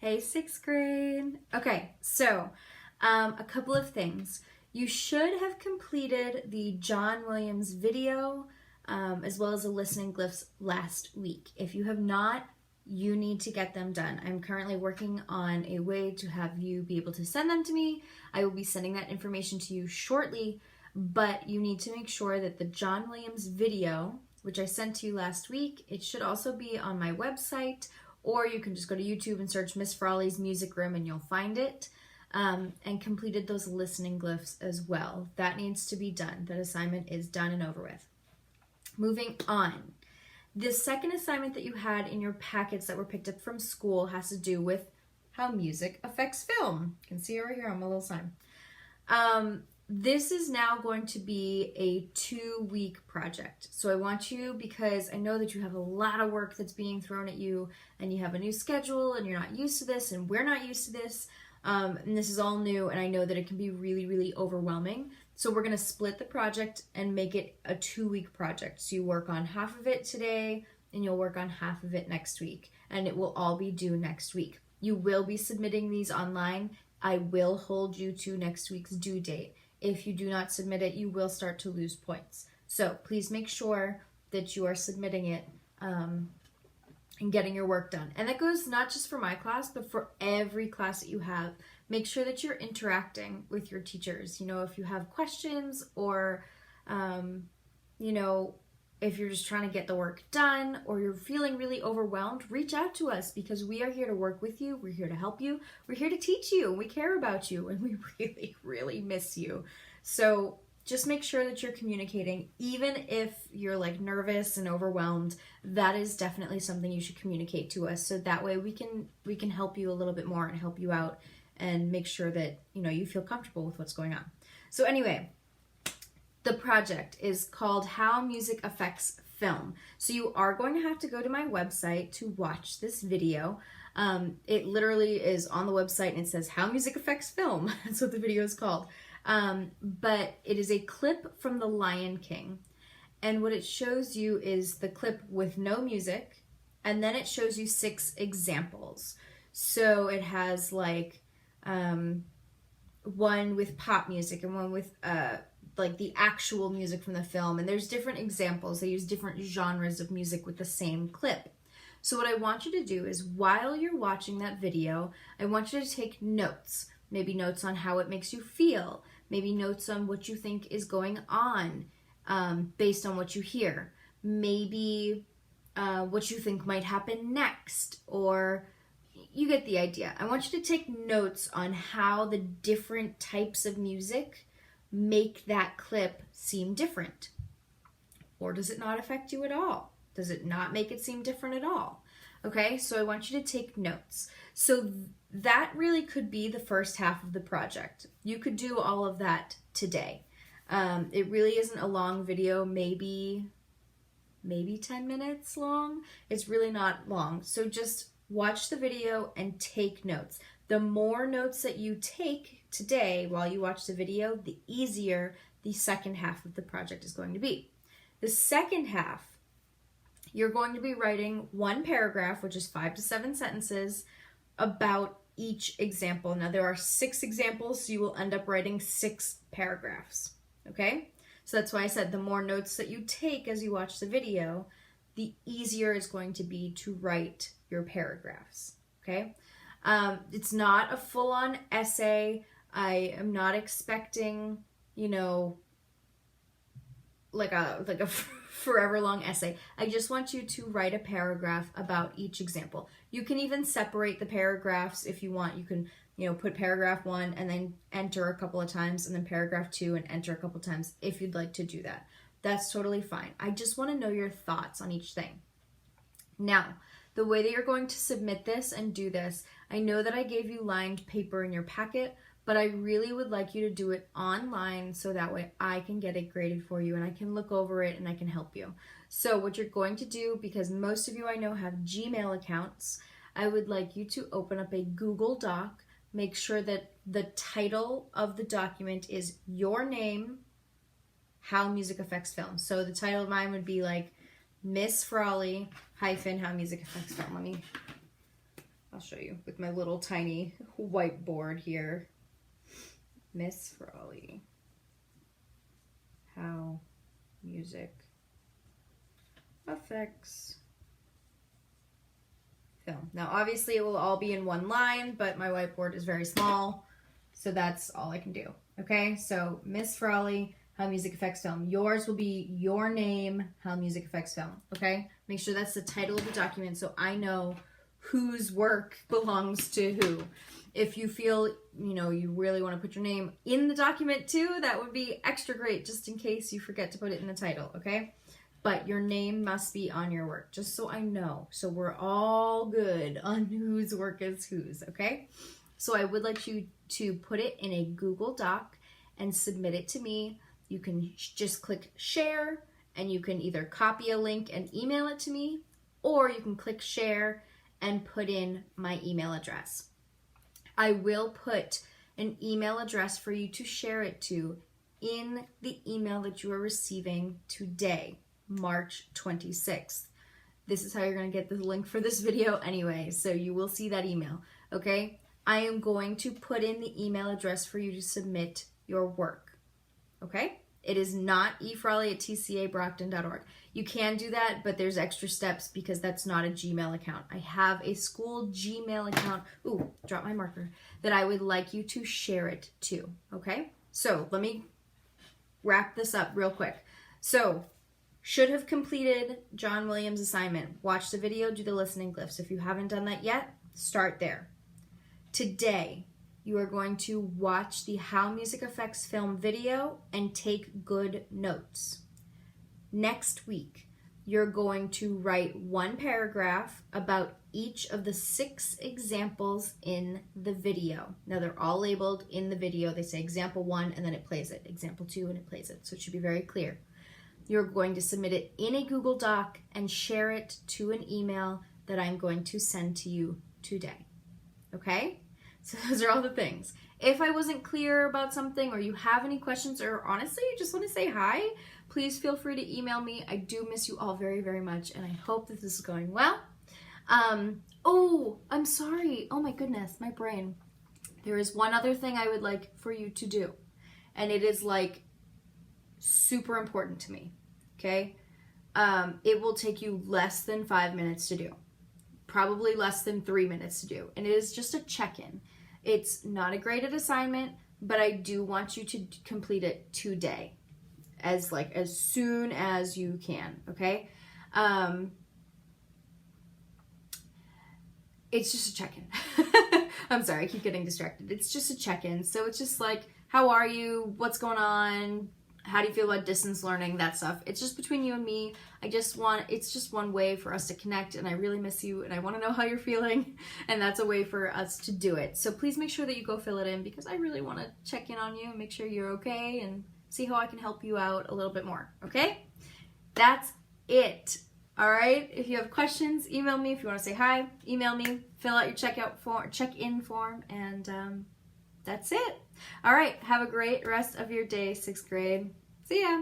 Hey, sixth grade. Okay, so a couple of things. You should have completed the John Williams video as well as the listening glyphs last week. If you have not, you need to get them done. I'm currently working on a way to have you be able to send them to me. I will be sending that information to you shortly, but you need to make sure that the John Williams video, which I sent to you last week, it should also be on my website, or you can just go to YouTube and search Miss Frawley's Music Room and you'll find it. And completed those listening glyphs as well. That needs to be done. That assignment is done and over with. Moving on. The second assignment that you had in your packets that were picked up from school has to do with how music affects film. You can see it right here on my little sign. This is now going to be a 2-week project. So I want you, because I know that you have a lot of work that's being thrown at you and you have a new schedule and you're not used to this and we're not used to this. And this is all new, and I know that it can be really, really overwhelming. So we're going to split the project and make it a 2-week project. So you work on half of it today and you'll work on half of it next week, and it will all be due next week. You will be submitting these online. I will hold you to next week's due date. If you do not submit it, you will start to lose points. So please make sure that you are submitting it and getting your work done. And that goes not just for my class, but for every class that you have. Make sure that you're interacting with your teachers. You know, if you have questions or, if you're just trying to get the work done or you're feeling really overwhelmed, reach out to us, because we are here to work with you. We're here to help you. We're here to teach you. We care about you, and we really, really miss you. So just make sure that you're communicating. Even if you're like nervous and overwhelmed, that is definitely something you should communicate to us. So that way we can help you a little bit more and help you out and make sure that, you feel comfortable with what's going on. So anyway, the project is called How Music Affects Film. So you are going to have to go to my website to watch this video. It literally is on the website and it says How Music Affects Film. That's what the video is called. But it is a clip from The Lion King. And what it shows you is the clip with no music, and then it shows you 6 examples. So it has like one with pop music and one with like the actual music from the film, and there's different examples. They use different genres of music with the same clip. So what I want you to do is, while you're watching that video, I want you to take notes. Maybe notes on how it makes you feel. Maybe notes on what you think is going on based on what you hear. Maybe what you think might happen next, or you get the idea. I want you to take notes on how the different types of music make that clip seem different. Or does it not affect you at all? Does it not make it seem different at all? Okay, so I want you to take notes. So that really could be the first half of the project. You could do all of that today. It really isn't a long video, maybe 10 minutes long. It's really not long. So just watch the video and take notes. The more notes that you take today while you watch the video, the easier the second half of the project is going to be. The second half, you're going to be writing 1 paragraph, which is 5 to 7 sentences, about each example. Now there are 6 examples, so you will end up writing 6 paragraphs, okay? So that's why I said the more notes that you take as you watch the video, the easier it's going to be to write your paragraphs, okay? It's not a full-on essay. I am not expecting, like a forever long essay. I just want you to write a paragraph about each example. You can even separate the paragraphs if you want. You can, put paragraph 1 and then enter a couple of times, and then paragraph 2 and enter a couple of times if you'd like to do that. That's totally fine. I just want to know your thoughts on each thing. Now, the way that you're going to submit this and do this, I know that I gave you lined paper in your packet, but I really would like you to do it online so that way I can get it graded for you and I can look over it and I can help you. So what you're going to do, because most of you I know have Gmail accounts, I would like you to open up a Google Doc. Make sure that the title of the document is your name, How Music Affects Film. So the title of mine would be like Miss Frawley - How Music Affects Film. I'll show you with my little tiny whiteboard here. Miss Frawley. How music affects film. Now, obviously, it will all be in one line, but my whiteboard is very small, so that's all I can do. Okay, so Miss Frawley, How Music Affects Film. Yours will be your name, How Music Affects Film. Okay, make sure that's the title of the document so I know whose work belongs to who. If you feel, you really want to put your name in the document too, that would be extra great, just in case you forget to put it in the title, okay? But your name must be on your work, just so I know. So we're all good on whose work is whose, okay? So I would like you to put it in a Google Doc and submit it to me. You can just click share, and you can either copy a link and email it to me, or you can click share and put in my email address. I will put an email address for you to share it to in the email that you are receiving today, March 26th. This is how you're going to get the link for this video anyway, so you will see that email, okay? I am going to put in the email address for you to submit your work, okay? It is not efrawley@tcabrockton.org. You can do that, but there's extra steps because that's not a Gmail account. I have a school Gmail account, ooh, drop my marker, that I would like you to share it to, okay? So let me wrap this up real quick. So, should have completed John Williams' assignment. Watch the video, do the listening glyphs. If you haven't done that yet, start there. Today, you are going to watch the How Music Affects Film video and take good notes. Next week, you're going to write one paragraph about each of the 6 examples in the video. Now, they're all labeled in the video. They say example 1 and then it plays it, example 2 and it plays it. So it should be very clear. You're going to submit it in a Google Doc and share it to an email that I'm going to send to you today. Okay? So those are all the things. If I wasn't clear about something or you have any questions or honestly you just want to say hi, please feel free to email me. I do miss you all very, very much and I hope that this is going well. Oh, I'm sorry. Oh my goodness, my brain. There is one other thing I would like for you to do, and it is like super important to me, okay? It will take you less than 5 minutes to do. Probably less than 3 minutes to do. And it is just a check-in. It's not a graded assignment, but I do want you to complete it today. As soon as you can, okay? It's just a check-in. I'm sorry, I keep getting distracted. It's just a check-in. So it's just like, how are you? What's going on? How do you feel about distance learning? That stuff. It's just between you and me. It's just one way for us to connect, and I really miss you, and I want to know how you're feeling, and that's a way for us to do it. So please make sure that you go fill it in, because I really want to check in on you and make sure you're okay and see how I can help you out a little bit more, okay? That's it. All right, if you have questions, email me. If you want to say hi, email me, fill out your check-in form, and that's it. All right, have a great rest of your day, 6th grade. See ya.